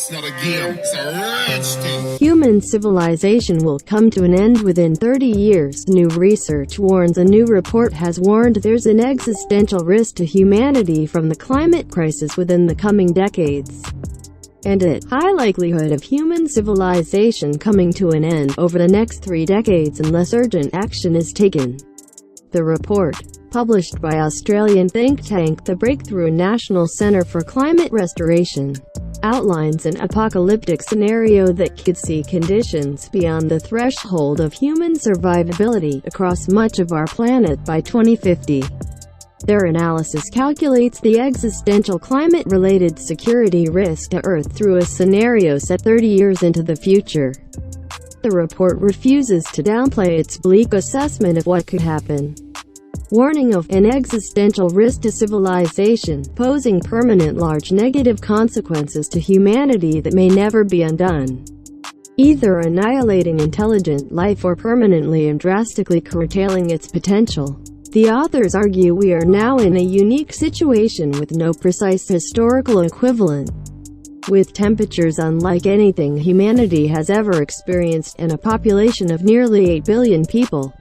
It's not a game, it's a rich thing. Human civilization will come to an end within 30 years, new research warns. A new report has warned there's an existential risk to humanity from the climate crisis within the coming decades, and a high likelihood of human civilization coming to an end over the next 3 decades unless urgent action is taken. The report, published by Australian think tank the Breakthrough National Centre for Climate Restoration, outlines an apocalyptic scenario that could see conditions beyond the threshold of human survivability across much of our planet by 2050. Their analysis calculates the existential climate-related security risk to Earth through a scenario set 30 years into the future. The report refuses to downplay its bleak assessment of what could happen, warning of an existential risk to civilization, posing permanent large negative consequences to humanity that may never be undone, either annihilating intelligent life or permanently and drastically curtailing its potential. The authors argue we are now in a unique situation with no precise historical equivalent, with temperatures unlike anything humanity has ever experienced, and a population of nearly 8 billion people.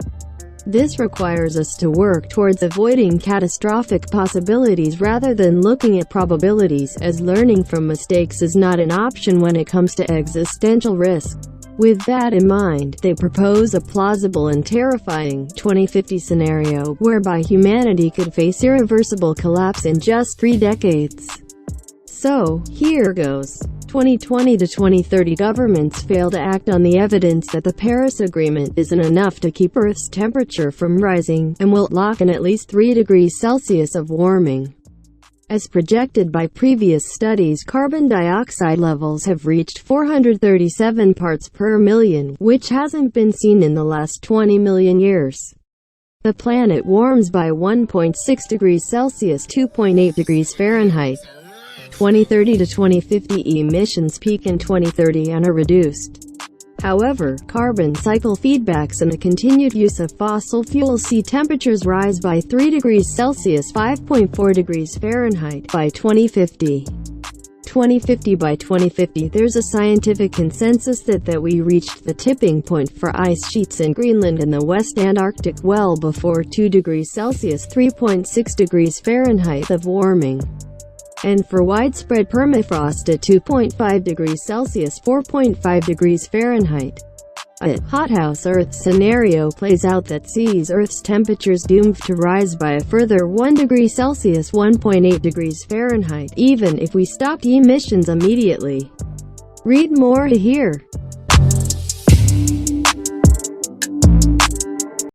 This requires us to work towards avoiding catastrophic possibilities rather than looking at probabilities, as learning from mistakes is not an option when it comes to existential risk. With that in mind, they propose a plausible and terrifying 2050 scenario, whereby humanity could face irreversible collapse in just 3 decades. So, here goes. 2020 to 2030 governments fail to act on the evidence that the Paris Agreement isn't enough to keep Earth's temperature from rising, and will lock in at least 3 degrees Celsius of warming. As projected by previous studies, carbon dioxide levels have reached 437 parts per million, which hasn't been seen in the last 20 million years. The planet warms by 1.6 degrees Celsius (2.8 degrees Fahrenheit). 2030 to 2050 emissions peak in 2030 and are reduced. However, carbon cycle feedbacks and the continued use of fossil fuels see temperatures rise by 3 degrees Celsius (5.4 degrees Fahrenheit) by 2050. By 2050, there's a scientific consensus that we reached the tipping point for ice sheets in Greenland and the West Antarctic well before 2 degrees Celsius (3.6 degrees Fahrenheit) of warming, and for widespread permafrost at 2.5 degrees Celsius (4.5 degrees Fahrenheit). A hothouse Earth scenario plays out that sees Earth's temperatures doomed to rise by a further 1 degree Celsius (1.8 degrees Fahrenheit), even if we stopped emissions immediately. Read more here.